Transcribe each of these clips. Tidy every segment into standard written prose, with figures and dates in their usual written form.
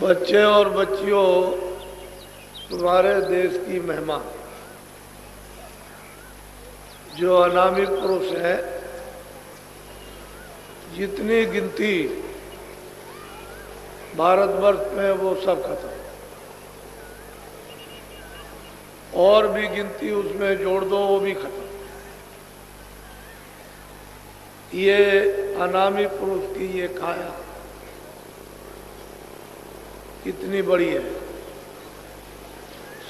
बच्चे और बच्चियों, तुम्हारे देश की महिमा, जो अनामी पुरुष है, जितनी गिनती भारतवर्ष में वो सब खत्म, और भी गिनती उसमें जोड़ दो वो भी खत्म। ये अनामी पुरुष की ये काया कितनी बड़ी है,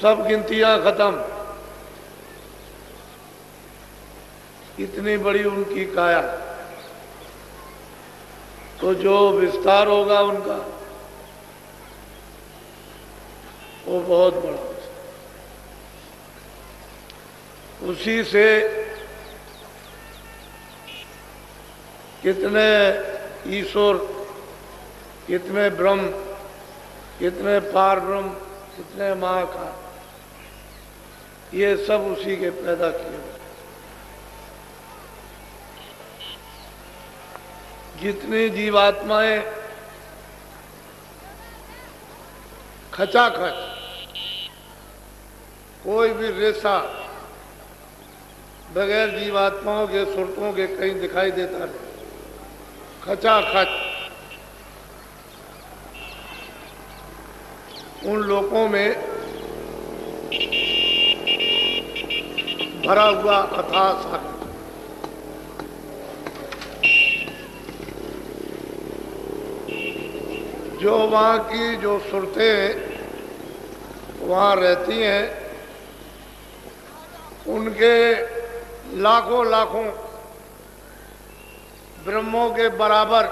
सब गिनतियां खत्म, इतनी बड़ी उनकी काया। तो जो विस्तार होगा उनका वो बहुत बड़ा हो, उसी से कितने ईश्वर, कितने ब्रह्म, कितने पार ब्रह्म, कितने महाकाल, ये सब उसी के पैदा किए हुए। जितनी जीवात्माएं खचाखच, कोई भी रेशा बगैर जीवात्माओं के सुरतों के कहीं दिखाई देता नहीं, खचाखच उन लोकों में भरा हुआ अथाह सागर। जो वहाँ की जो सुरतें वहाँ रहती हैं, उनके लाखों लाखों ब्रह्मों के बराबर,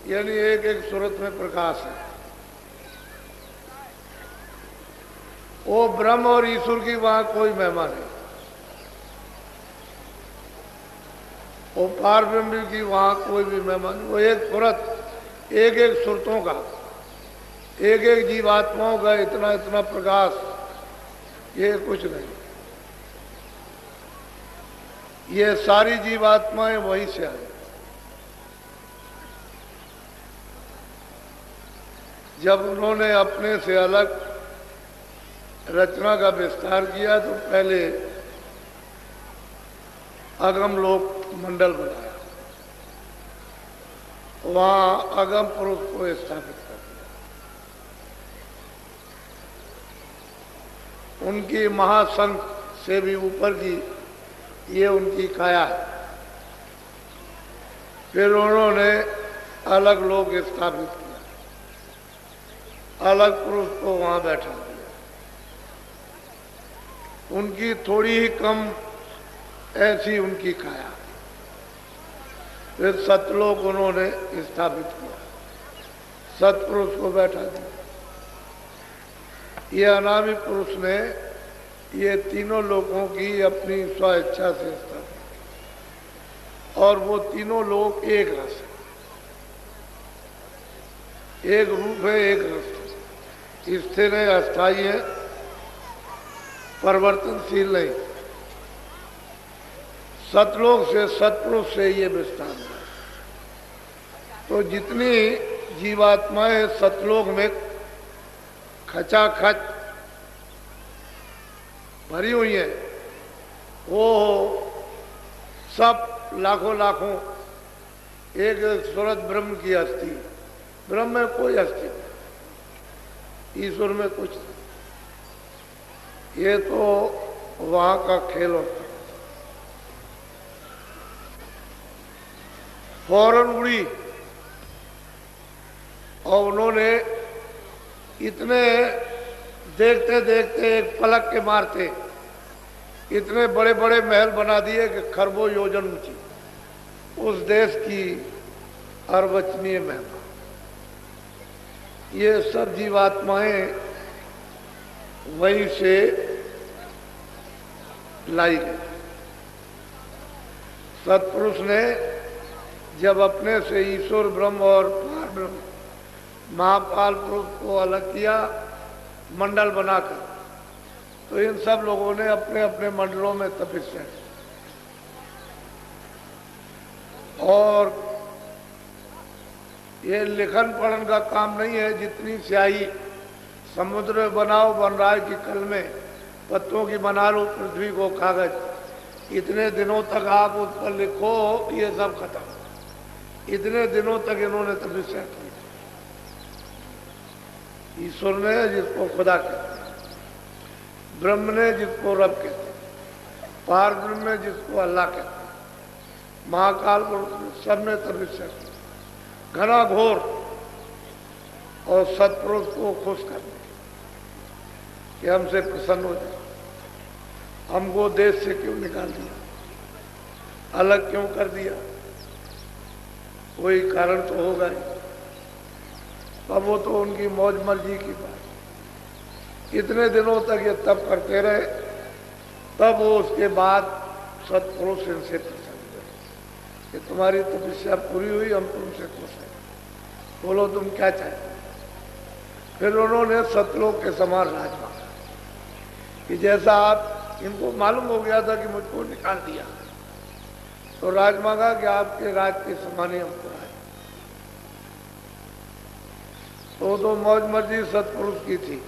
यानी एक एक सूरत में प्रकाश है। वो ब्रह्म और ईश्वर की वहां कोई महिमा नहीं, वो पार ब्रह्म की वहां कोई भी महिमा नहीं। वो एक सूरत, एक एक सुरतों का, एक एक जीवात्माओं का इतना इतना प्रकाश, ये कुछ नहीं। ये सारी जीवात्माएं वहीं से आई। जब उन्होंने अपने से अलग रचना का विस्तार किया तो पहले अगम लोक मंडल बनाया, वहां अगम पुरुष को स्थापित कर दिया। उनकी महासंघ से भी ऊपर की ये उनकी काया है। फिर उन्होंने अलग लोक स्थापित किया, अलग पुरुष को वहां बैठा दिया। उनकी थोड़ी ही कम ऐसी उनकी काया। फिर सतलोक उन्होंने स्थापित किया, सतपुरुष को बैठा दिया। ये अनामी पुरुष ने ये तीनों लोगों की अपनी स्वेच्छा से स्थापित की, और वो तीनों लोग एक रस है, एक रूप है, एक रस है, स्थिर है, अस्थायी है, परिवर्तनशील नहीं। सतलोक से, सतपुरुष से ये विस्तार है। तो जितनी जीवात्माएं सतलोक में खचाखच भरी हुई है, वो सब लाखों लाखों एक सूरत ब्रह्म की अस्थि। ब्रह्म में कोई अस्थि नहीं, ईश्वर में कुछ नहीं। ये तो वहां का खेल होता। फौरन उड़ी, और उन्होंने इतने देखते देखते एक पलक के मारते इतने बड़े बड़े महल बना दिए कि खरबों योजन ऊंची। उस देश की अर्वचनीय महिमा, ये सब जीवात्माएं वहीं से लाई गई। सतपुरुष ने जब अपने से ईश्वर ब्रह्म और पार ब्रह्म महापाल पुरुष को अलग किया मंडल बनाकर, तो इन सब लोगों ने अपने अपने मंडलों में तपस्या की, और ये लिखन पढ़न का काम नहीं है। जितनी स्याही समुद्र में बनाओ बन रहा है कि कल में पत्तों की बना लो पृथ्वी को कागज, इतने दिनों तक आप उस पर लिखो, ये सब खत्म। इतने दिनों तक इन्होंने तपस्या की। ईश्वर ने जिसको खुदा कहते हैं, ब्रह्म ने जिसको रब कहते हैं, पार ब्रह्म ने जिसको अल्लाह कहते हैं, महाकाल पुरुष ने सबने तपस्या की घना घोर और सत्पुरुष को खुश करने कि हमसे प्रसन्न हो जाए। हमको देश से क्यों निकाल दिया, अलग क्यों कर दिया, कोई कारण तो होगा ही। अब वो तो उनकी मौज मर्जी की बात। इतने दिनों तक ये तप करते रहे, तब वो उसके बाद सत्पुरुष इनसे प्रसन्न हुए कि तुम्हारी तपस्या पूरी हुई, हम तुमसे खुश हैं, बोलो तुम क्या चाहते। फिर उन्होंने सतलोक के समान राज मांगा कि जैसा आप, इनको मालूम हो गया था कि मुझको निकाल दिया, तो राज मांगा कि आपके राज के समान ही हमको राज। तो मौज मर्जी सत्पुरुष की थी।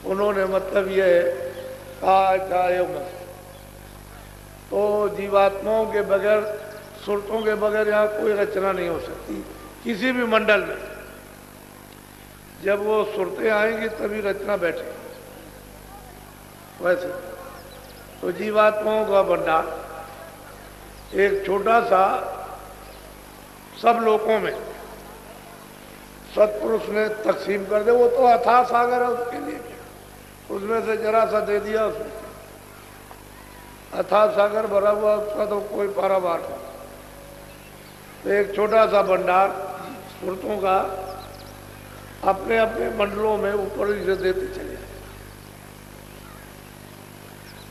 उन्होंने मतलब ये कहा चाहे मत, तो जीवात्माओं के बगैर, सुरतों के बगैर यहाँ कोई रचना नहीं हो सकती किसी भी मंडल में। जब वो सुरतें आएंगी तभी रचना बैठेगी। वैसे तो जीवात्माओं का भंडार एक छोटा सा सब लोगों में सत्पुरुष ने तकसीम कर दे। वो तो अथाह सागर है, उसके लिए क्या, उसमें से जरा सा दे दिया, उसमें अथाह सागर भरा हुआ, उसका तो कोई पारावार नहीं। तो एक छोटा सा भंडार सुरतों का अपने अपने मंडलों में ऊपर से देते चले आए।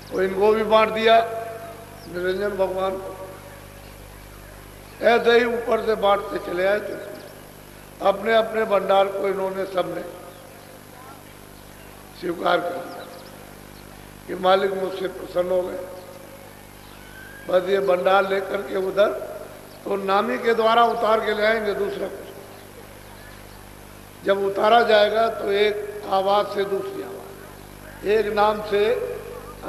तो इनको भी बांट दिया निरंजन भगवान को, ऐसे ही ऊपर से बांटते चले आए। तो अपने अपने भंडार को इन्होंने सबने स्वीकार कर लिया कि मालिक मुझसे प्रसन्न हो गए। बस ये भंडार लेकर के उधर तो नामी के द्वारा उतार के ले आएंगे, दूसरा कुछ। जब उतारा जाएगा तो एक आवाज से दूसरी आवाज, एक नाम से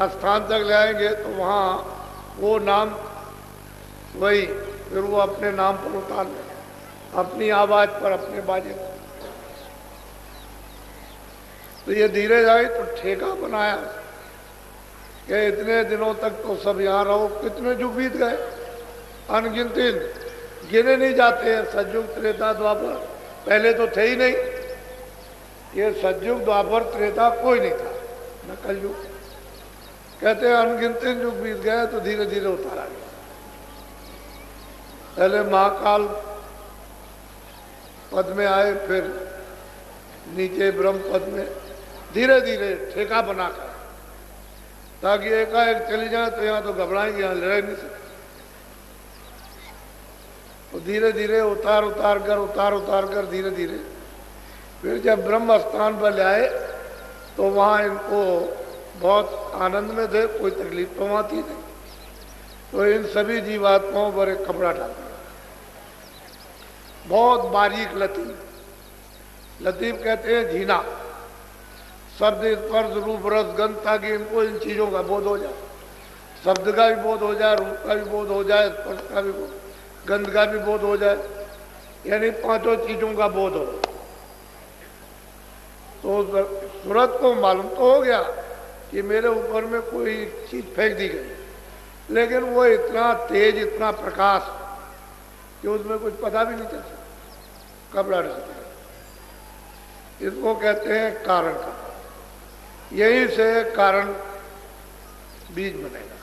स्थान तक ले आएंगे तो वहाँ वो नाम वही, फिर वो अपने नाम पर उतार लेंगे, अपनी आवाज पर, अपने बाजे पर। तो ये धीरे जाए तो ठेका बनाया कि इतने दिनों तक तो सब यहाँ रहो। कितने युग बीत गए, अनगिनती, गिने नहीं जाते हैं। सतयुग त्रेता द्वापर पहले तो थे ही नहीं। ये सतयुग द्वापर त्रेता कोई नहीं था, न कलयुग। कहते हैं अनगिनती युग बीत गए तो धीरे धीरे उतारा गया। पहले महाकाल पद में आए, फिर नीचे ब्रह्म पद में, धीरे धीरे ठेका बनाकर, ताकि एकाएक चली जाए तो यहाँ तो घबराएंगे, यहाँ लड़ नहीं सकते। तो धीरे धीरे उतार उतार कर धीरे धीरे फिर जब ब्रह्म स्थान पर ले आए तो वहाँ इनको बहुत आनंद में थे, कोई तकलीफ तो वहाँ थी नहीं। तो इन सभी जीवात्माओं पर एक कपड़ा डाल दिया, बहुत बारीक लतीफ। लतीफ कहते हैं झीना, शब्द, स्पर्श, रूप, रस, गंध, ताकि इनको इन चीजों का बोध हो जाए। शब्द का भी बोध हो जाए, रूप का भी बोध हो जाए, स्पर्श का भी बोध, गंध का भी बोध हो जाए, यानी पांचों चीजों का बोध हो। तो सूरत को मालूम तो हो गया कि मेरे ऊपर में कोई चीज फेंक दी गई, लेकिन वो इतना तेज, इतना प्रकाश कि उसमें कुछ पता भी नहीं चल सकता, कपड़ा डालते हैं। इसको कहते हैं कारण का। यही से कारण बीज बनेगा।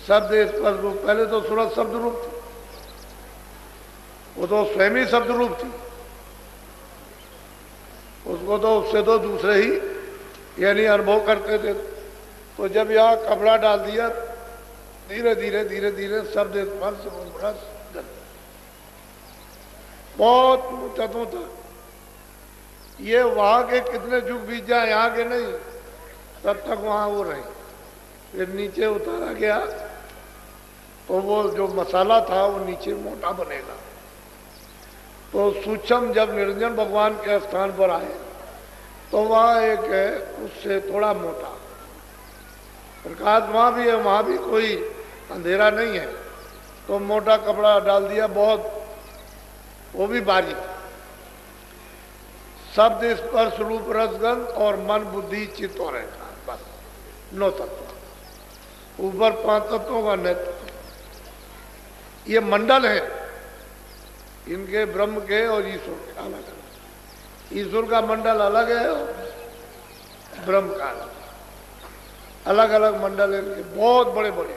शब्द, स्पर्श, रूप। पहले तो सूरत शब्द रूप थी, वो तो स्वयं ही शब्द रूप थी। उसको तो उससे तो दूसरे ही यानी अनुभव करते थे। तो जब यहाँ कपड़ा डाल दिया, धीरे धीरे धीरे धीरे शब्द, स्पर्श, रूप, रस, गंध, बहुत तत्वों तक। ये वहां के कितने युग बीत जाए, यहाँ के नहीं, तब तक वहां वो रहे। फिर नीचे उतारा गया तो वो जो मसाला था वो नीचे मोटा बनेगा, तो सूक्ष्म जब निरंजन भगवान के स्थान पर आए तो वहाँ एक है उससे थोड़ा मोटा प्रकाश, वहाँ भी है, वहाँ भी कोई अंधेरा नहीं है, तो मोटा कपड़ा डाल दिया, बहुत वो भी बारीक। शब्द स्पर्श रूप रसगंध और मन बुद्धि चित्त और अहंकार, बस 9 तत्व। ऊपर 5 तत्वों का नेतृत्व, ये मंडल है इनके, ब्रह्म के और ईश्वर के अलग अलग। ईश्वर का मंडल अलग है और ब्रह्म का अलग अलग मंडल है इनके, बहुत बड़े बड़े।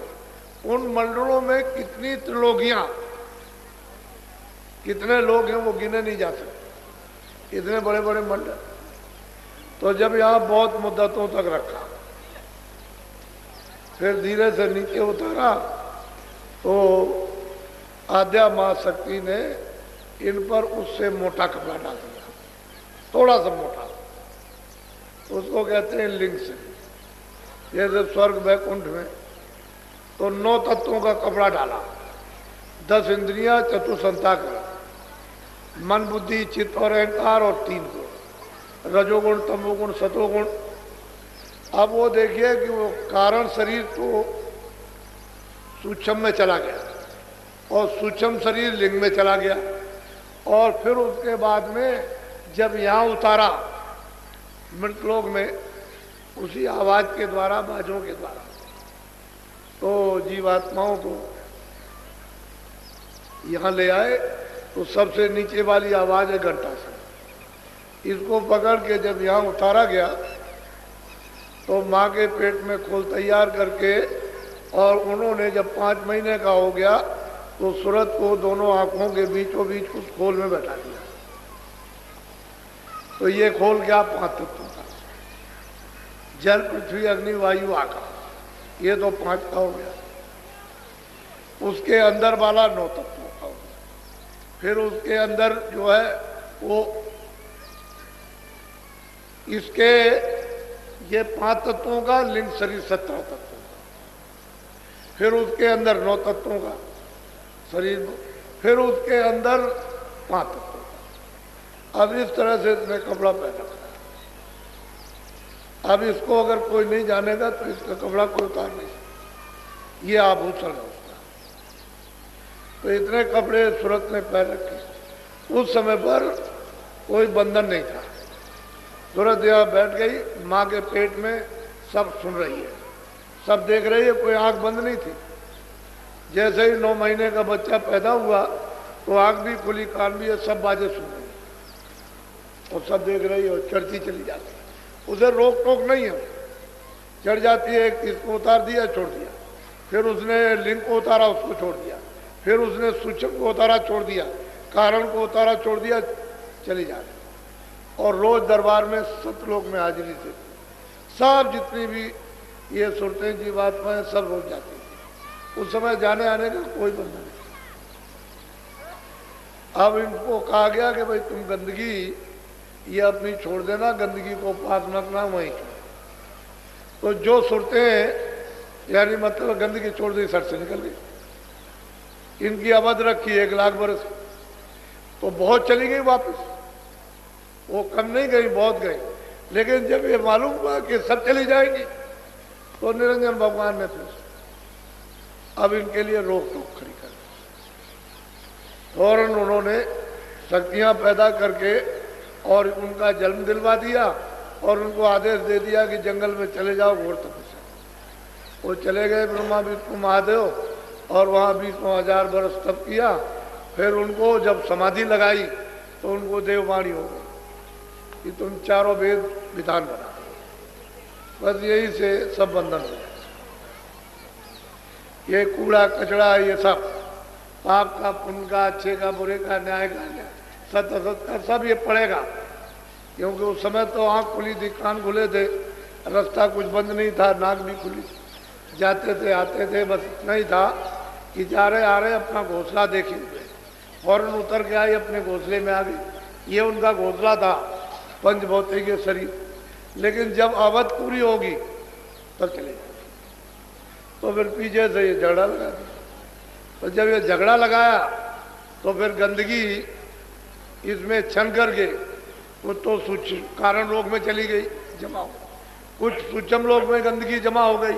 उन मंडलों में कितनी त्रिलोकियां, कितने लोग हैं वो गिने नहीं जा सकते, इतने बड़े बड़े मंडल। तो जब यहाँ बहुत मुद्दतों तक रखा, फिर धीरे से नीचे उतारा, तो आद्या मां शक्ति ने इन पर उससे मोटा कपड़ा डाल दिया, थोड़ा सा मोटा, उसको कहते हैं लिंग से। जैसे स्वर्ग वैकुंठ में तो 9 तत्वों का कपड़ा डाला, 10 इंद्रियां, चतुसंताकरण, मन बुद्धि चित्त और अहंकार, और 3 गुण, रजोगुण तमोगुण सतोगुण। अब वो देखिए कि वो कारण शरीर तो सूक्ष्म में चला गया और सूक्ष्म शरीर लिंग में चला गया, और फिर उसके बाद में जब यहाँ उतारा मृतलोक में, उसी आवाज के द्वारा, बाजों के द्वारा, तो जीवात्माओं को यहाँ ले आए। तो सबसे नीचे वाली आवाज है घंटा से, इसको पकड़ के जब यहाँ उतारा गया तो माँ के पेट में खोल तैयार करके, और उन्होंने जब 5 महीने का हो गया तो सूरत को दोनों आंखों के बीचों बीच उस खोल में बैठा दिया। तो ये खोल क्या? 5 तत्वों का, जल पृथ्वी अग्नि वायु आकाश, ये तो 5 का हो गया। उसके अंदर वाला 9 तत्वों का हो गया। फिर उसके अंदर जो है वो इसके ये 5 तत्वों का लिंग शरीर 17 तत्वों का, फिर उसके अंदर 9 तत्वों का शरीर, फिर उसके अंदर 5 तत्वों का। अब इस तरह से इसने कपड़ा पहन रखा है। अब इसको अगर कोई नहीं जानेगा तो इसका कपड़ा कोई उतार नहीं सकता, ये आभूषण है उसका। तो इतने कपड़े सूरत ने पहन रखे। उस समय पर कोई बंधन नहीं था। सूरत यहाँ बैठ गई, माँ के पेट में सब सुन रही है, सब देख रही है, कोई आंख बंद नहीं थी। जैसे ही 9 महीने का बच्चा पैदा हुआ तो आंख भी खुली, कान भी है, सब बातें सुन रही है और सब देख रही है और चढ़ती चली जाती है। उसे रोक टोक नहीं है, चढ़ जाती है। इसको उतार दिया, छोड़ दिया, फिर उसने लिंग को उतारा, उसको छोड़ दिया, फिर उसने सूचक को उतारा, छोड़ दिया, कारण को उतारा, छोड़ दिया, चली जा रही। और रोज दरबार में सतलोक में हाजिरी से सब जितनी भी ये सुरतें जीवात्माएं सब रोज जाती थी। उस समय जाने आने का कोई बंधन नहीं। अब इनको कहा गया कि भाई तुम गंदगी ये अपनी छोड़ देना, गंदगी को पास न रखना वहीं। तो जो सुरतें यानी मतलब गंदगी छोड़ दी, सर से निकल गई। इनकी अवध रखी 1 लाख बरस, तो बहुत चली गई वापस, वो कम नहीं गई, बहुत गई। लेकिन जब ये मालूम हुआ कि सब चली जाएंगी तो निरंजन भगवान ने फिर अब इनके लिए रोक टोक खड़ी कर दी। फौरन उन्होंने शक्तियां पैदा करके और उनका जन्म दिलवा दिया और उनको आदेश दे दिया कि जंगल में चले जाओ घोर तपस्या। वो चले गए ब्रह्मा विष्णु महादेव और वहाँ 20,000 वर्ष तप किया। फिर उनको जब समाधि लगाई तो उनको देववाणी हो गई कि तुम चारों वेद विधान बना। बस यही से सब बंधन हो गए। ये कूड़ा कचड़ा, ये सब पाप का पुण्य का, अच्छे का बुरे का, न्याय का न्याय, सत्य असत का, सब ये पड़ेगा। क्योंकि उस समय तो आँख खुली थी, कान खुले थे, रास्ता कुछ बंद नहीं था, नाक भी खुली, जाते थे आते थे। बस इतना ही था कि जा रहे आ रहे अपना घोंसला देखे हुए, फौरन उतर के आए, अपने घोंसले में आ गए। ये उनका घोंसला था, पंचभौतिक शरीर। लेकिन जब अवध पूरी होगी तब चले जाए। तो फिर पीछे से ये झगड़ा लगा दिया। तो जब ये झगड़ा लगाया तो फिर गंदगी इसमें छन करके वो तो कारण लोक में चली गई जमा हो, कुछ सूक्ष्म लोक में गंदगी जमा हो गई,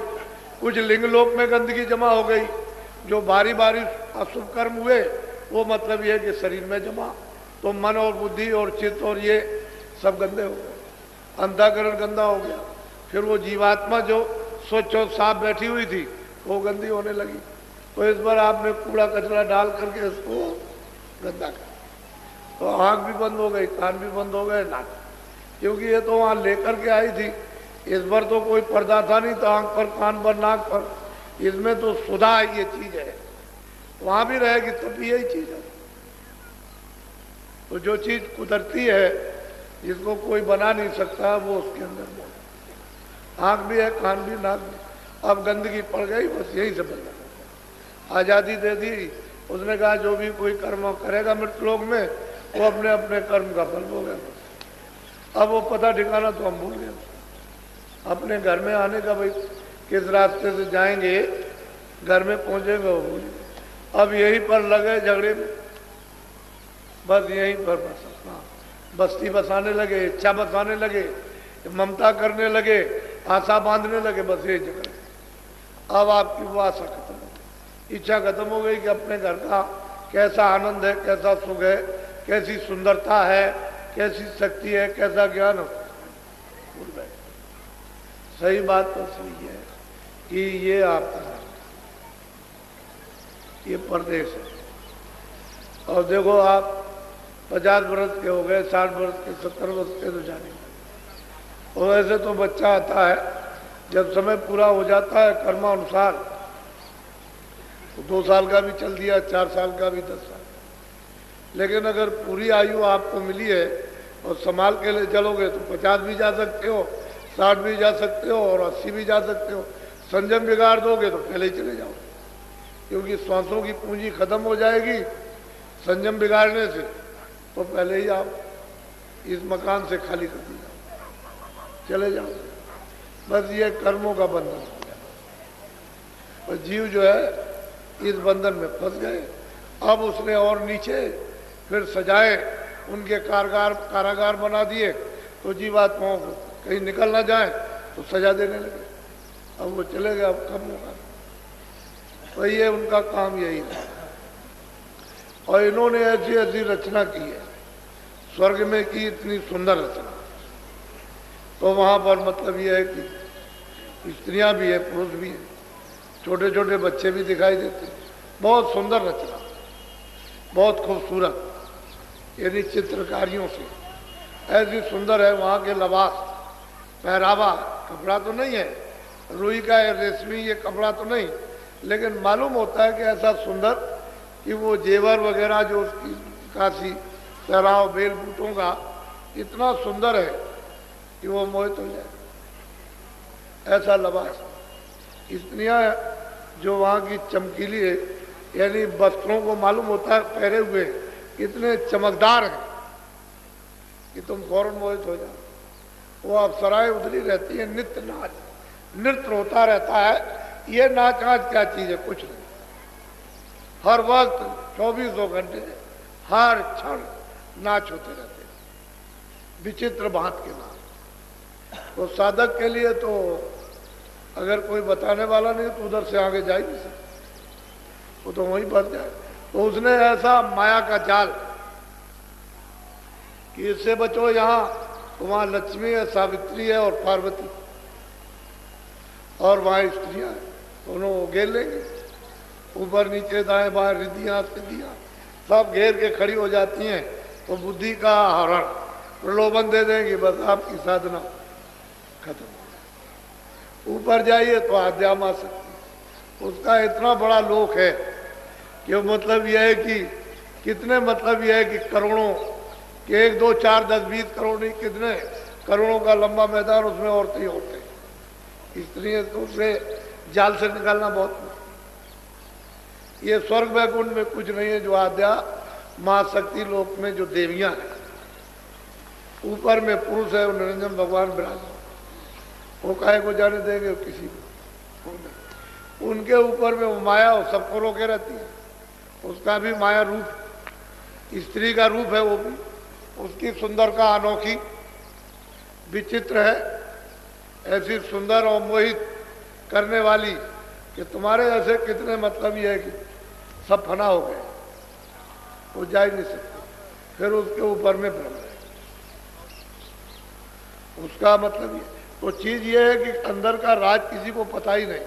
कुछ लिंग लोक में गंदगी जमा हो गई। जो बारी बारी अशुभ कर्म हुए वो मतलब ये कि शरीर में जमा, तो मन और बुद्धि और चित्त और ये सब गंदे हो गए, अंतःकरण गंदा हो गया। फिर वो जीवात्मा जो स्वच्छ और साफ बैठी हुई थी वो गंदी होने लगी। तो इस बार आपने कूड़ा कचरा डाल करके इसको गंदा कर, तो आँख भी बंद हो गई, कान भी बंद हो गए, नाक, क्योंकि ये तो वहाँ लेकर के आई थी। इस बार तो कोई पर्दा था नहीं, तो आँख पर, कान पर, नाक पर, इसमें तो सुधा ये चीज है, वहाँ भी रहेगी तब भी यही चीज है। तो जो चीज कुदरती है जिसको कोई बना नहीं सकता वो उसके अंदर मौजूद। आँख भी है, कान भी, नाक भी, अब गंदगी पड़ गई, बस यही से बदला। आज़ादी दे दी, उसने कहा जो भी कोई कर्म करेगा मृत लोक में वो अपने अपने कर्म का फल भोगेगा। अब वो पता ठिकाना तो हम भूल गए, अपने घर में आने का, भाई किस रास्ते से जाएंगे, घर में पहुंचेंगे वो भूल गए। अब यहीं पर लगे झगड़े में, बस यहीं पर बस बस्ती बसाने लगे, इच्छा बसाने लगे, ममता करने लगे, आशा बांधने लगे, बस यही झगड़े। अब आपकी वो आशा खत्म हो गई, इच्छा खत्म हो गई कि अपने घर का कैसा आनंद है, कैसा सुख है, कैसी सुंदरता है, कैसी शक्ति है, कैसा ज्ञान हो, भूल गए। सही बात तो सही है कि ये आपका ये प्रदेश है। और देखो आप 50 वर्ष के हो गए, 60 वर्ष के, 70 वर्ष के तो जाने, और ऐसे तो बच्चा आता है जब समय पूरा हो जाता है कर्मानुसार, तो 2 साल का भी चल दिया, 4 साल का भी, 10 साल। लेकिन अगर पूरी आयु आपको मिली है और संभाल के लिए चलोगे तो 50 भी जा सकते हो, 60 भी जा सकते हो और 80 भी जा सकते हो। संयम बिगाड़ दोगे तो पहले ही चले जाओगे, क्योंकि श्वासों की पूंजी खत्म हो जाएगी संयम बिगाड़ने से, तो पहले ही आप इस मकान से खाली कर दिया, चले जाओ। बस ये कर्मों का बंधन हो गया, और जीव जो है इस बंधन में फंस गए। अब उसने और नीचे फिर सजाए, उनके कारागार बना दिए, तो जीवात्माओं को कहीं निकल ना जाए तो सजा देने लगे। अब वो चले गए, अब कब होगा, तो ये उनका काम यही है। और इन्होंने ऐसी ऐसी रचना की है, स्वर्ग में की इतनी सुंदर रचना, तो वहाँ पर मतलब ये है कि स्त्रियाँ भी है, पुरुष भी है, छोटे छोटे बच्चे भी दिखाई देते हैं। बहुत सुंदर रचना, बहुत खूबसूरत, यानी चित्रकारियों से ऐसी सुंदर है। वहाँ के लिबास, पहरावा, कपड़ा तो नहीं है रुई का है, रेशमी ये कपड़ा तो नहीं, लेकिन मालूम होता है कि ऐसा सुंदर कि वो जेवर वगैरह जो उसकी काशी पहराव बेल बूटों का इतना सुंदर है कि वो मोहित हो जाए, ऐसा लिबास। स्त्रियाँ जो वहाँ की चमकीली है, यानी वस्त्रों को मालूम होता है पहरे हुए इतने चमकदार हैं कि तुम फौरन मोहित हो जाओ। वो अप्सराएं उधरी रहती है, नित्य नाच, नृत्य होता रहता है। ये नाच आज क्या चीज है, कुछ नहीं, हर वक्त 24 घंटे हर क्षण नाच होते रहते हैं, विचित्र भांत के नाच। तो साधक के लिए तो अगर कोई बताने वाला नहीं तो उधर से आगे जा ही नहीं सकता, वो तो वहीं फंस जाए। तो उसने ऐसा माया का जाल कि इससे बचो, यहाँ तो वहाँ लक्ष्मी है, सावित्री है और पार्वती, और वहाँ स्त्रियाँ हैं, दोनों घेर लेंगे, ऊपर नीचे दाएं बाएं रिद्धियाँ सिद्धियाँ सब घेर के खड़ी हो जाती हैं। तो बुद्धि का हरण, प्रलोभन दे देंगे, बस आपकी साधना खत्म। ऊपर जाइए तो आध्यात्म आ सकती, उसका इतना बड़ा लोक है कि मतलब यह है कि कितने, मतलब यह है कि करोड़ों कि 1 2 4 10 20 करोड़ नहीं, कितने करोड़ों का लंबा मैदान, उसमें औरतें ही औरतें। स्त्रियाँ तो उससे जाल से निकालना बहुत मुश्किल। ये स्वर्ग वैकुंठ में कुछ नहीं है, जो आद्या महाशक्ति लोक में जो देवियां हैं, ऊपर में पुरुष है, निरंजन भगवान विराज, वो काहे को जाने देंगे किसी को। उनके ऊपर में वो माया वो सबको रोके रहती है, उसका भी माया रूप, स्त्री का रूप है वो भी। उसकी सुंदरता अनोखी विचित्र है, ऐसी सुंदर और मोहित करने वाली कि तुम्हारे ऐसे कितने मतलब ये है कि सब फना हो गए, वो जा ही नहीं सकते। फिर उसके ऊपर में ब्रह्म है, उसका मतलब ये। तो चीज ये है कि अंदर का राज किसी को पता ही नहीं,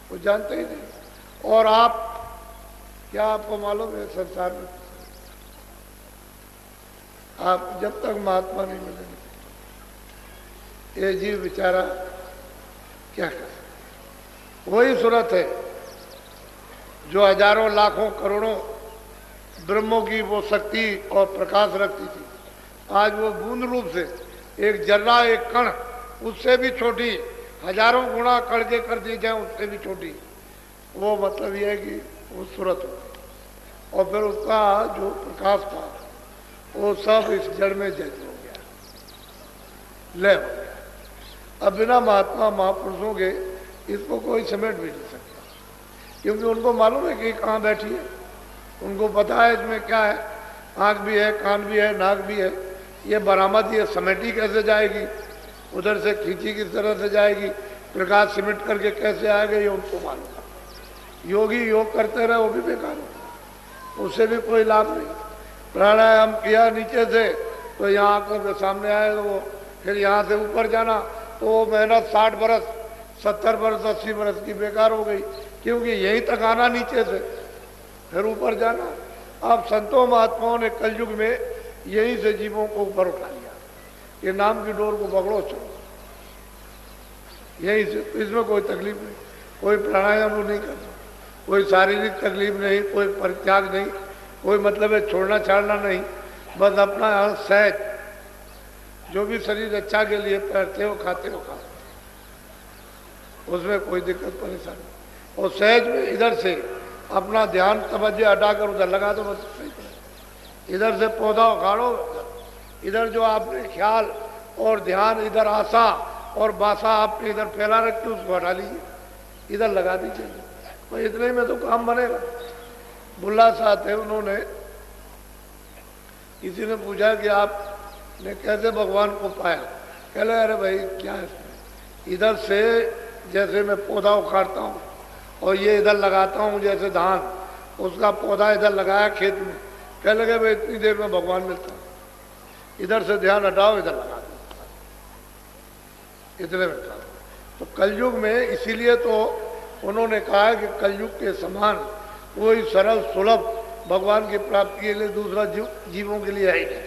वो जानते ही नहीं। और आप क्या आपको मालूम है संसार में आप जब तक महात्मा नहीं मिलेंगे ये जीव बेचारा क्या कर सकता। वही सूरत है जो हजारों लाखों करोड़ों ब्रह्मों की वो शक्ति और प्रकाश रखती थी, आज वो बूंद रूप से एक जर्रा एक कण उससे भी छोटी, हजारों गुणा कड़के कर दी जाए उससे भी छोटी, वो मतलब ये है कि वो सूरत हो। और फिर उसका जो प्रकाश था वो सब इस जड़ में जज हो गया, लय हो गया। अब बिना महात्मा महापुरुषों के इसको कोई समेट भी नहीं सकता, क्योंकि उनको मालूम है कि कहाँ बैठी है, उनको पता है इसमें क्या है, आँख भी है, कान भी है, नाक भी है, ये बरामद ये समेटी कैसे जाएगी, उधर से खींची किस तरह से जाएगी, प्रकाश सिमट करके कैसे आएगा, ये उनको मालूम है। योगी योग करते रहे वो भी बेकार हो, उससे भी कोई लाभ नहीं। प्राणायाम किया नीचे से तो यहाँ आंखों के सामने आएगा वो, फिर यहाँ से ऊपर जाना तो वो मेहनत 60 बरस 70 बरस 80 बरस की बेकार हो गई, क्योंकि यहीं तक आना नीचे से फिर ऊपर जाना। अब संतों महात्माओं ने कलयुग में यहीं से जीवों को ऊपर उठा लिया, ये नाम की डोर को पकड़ो चलो यहीं से, इसमें कोई तकलीफ नहीं, कोई प्राणायाम नहीं करना, कोई शारीरिक तकलीफ नहीं, कोई परित्याग नहीं, कोई मतलब है छोड़ना छाड़ना नहीं, बस अपना सहज जो भी शरीर अच्छा के लिए करते हो खाते हो खा, उसमें कोई दिक्कत परेशानी। और सहज में इधर से अपना ध्यान तवज्जो हटाकर उधर लगा दो, बस इधर से पौधा उखाड़ो, इधर जो आपने ख्याल और ध्यान इधर आशा और बासा आपने इधर फैला रखी उसको हटा लीजिए, इधर लगा दीजिए, तो इतने में तो काम बनेगा। बुल्ला साहब थे, उन्होंने किसी ने पूछा कि आपने कैसे भगवान को पाया, कह रहे अरे भाई क्या है इसमें, इधर से जैसे मैं पौधा उखाड़ता हूँ और ये इधर लगाता हूँ, जैसे धान उसका पौधा इधर लगाया खेत में, कह लगे भाई इतनी देर में भगवान मिलता है, इधर से ध्यान हटाओ इधर लगा दो, इतने में था। तो कलयुग में इसीलिए तो उन्होंने कहा है कि कलयुग के समान कोई सरल सुलभ भगवान की प्राप्ति के लिए दूसरा जीवों के लिए है ही नहीं,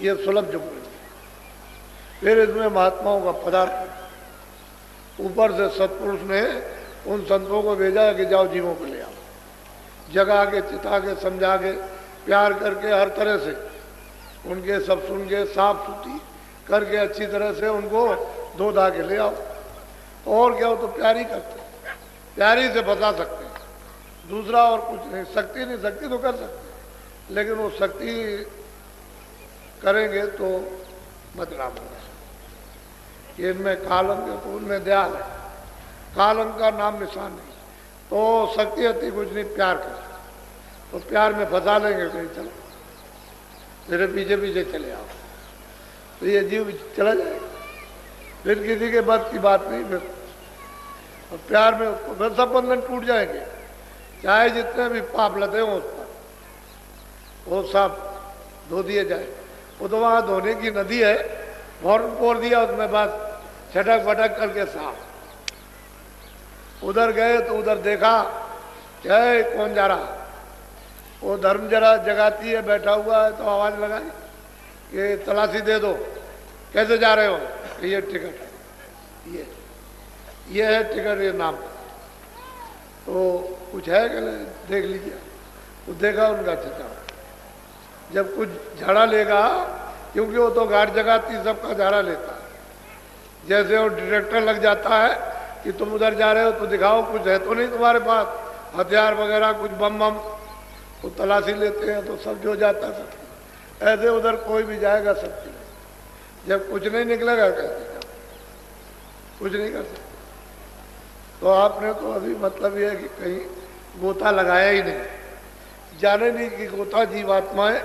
ये सुलभ युग है। फिर इसमें महात्माओं का पदार्थ, ऊपर से सत्पुरुष ने उन संतों को भेजा कि जाओ जीवों को ले आओ, जगा के चिता के समझा के प्यार करके हर तरह से उनके सब सुन के साफ सुथरी करके अच्छी तरह से उनको धो धा के ले आओ। और क्या हो तो प्यारी करते, प्यारी से बता सकते हैं, दूसरा और कुछ नहीं। शक्ति नहीं, शक्ति तो कर सकते, लेकिन वो शक्ति करेंगे तो बदनाम होगा। ये इनमें कालम है तो उनमें दयाल है, कालम का नाम निशान नहीं, तो शक्ति अति कुछ नहीं, प्यार कर, तो प्यार में फंसा लेंगे कहीं, चलो मेरे पीछे पीछे चले आओ, तो ये जीव चला जाएगा, फिर किसी के बस की बात नहीं। फिर और प्यार में उसको फिर सब बंधन टूट जाएंगे, चाहे जितने भी पाप लदे हों उस पर, वो सब धो दिए जाए। वो तो वहाँ धोने की नदी है, फौरन पोर दिया उसमें, बस छटक फटक करके साफ। उधर गए तो उधर देखा क्या है, कौन जा रहा, वो धर्म जरा जगाती है, बैठा हुआ है, तो आवाज लगाई कि तलाशी दे दो, कैसे जा रहे हो, ये टिकट है, ये है टिकट, ये नाम, तो कुछ है क्या, देख लीजिए। तो देखा उनका चिता, जब कुछ झाड़ा लेगा, क्योंकि वो तो गार्ड जगाती सबका झाड़ा लेता है, जैसे वो डिटेक्टर लग जाता है कि तुम उधर जा रहे हो तो दिखाओ कुछ है तो नहीं तुम्हारे पास, हथियार वगैरह कुछ बम बम, तो तलाशी लेते हैं तो सब जो जाता सब। ऐसे उधर कोई भी जाएगा सब, जब कुछ नहीं निकलेगा कैसे, कुछ नहीं कर सकते। तो आपने तो अभी मतलब ये है कि कहीं गोता लगाया ही नहीं, जाने नहीं कि गोता जीवात्मा है,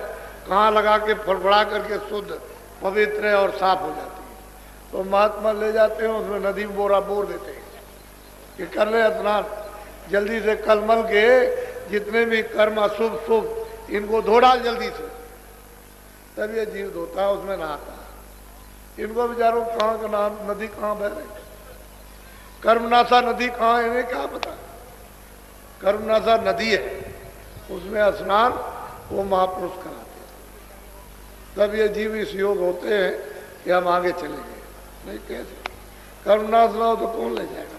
कहाँ लगा के फड़फड़ा करके शुद्ध पवित्र और साफ हो जाती है। तो महात्मा ले जाते हैं, उसमें नदी में बोरा बोर देते हैं कि कर ले स्नान जल्दी से, कलमल के जितने भी कर्म अशुभ शुभ इनको धो डाल जल्दी से। तब ये जीव धोता है, उसमें नहाता है। इनको बेचारों कहाँ का नाम, नदी कहाँ बह रही, कर्मनाशा नदी कहाँ है इन्हें क्या पता। कर्मनाशा नदी है, उसमें स्नान वो महापुरुष कराते हैं। तब ये जीव इस योग होते हैं कि हम आगे चले गए। नहीं कैसे कर्मनाश ना हो तो कौन ले जाएगा।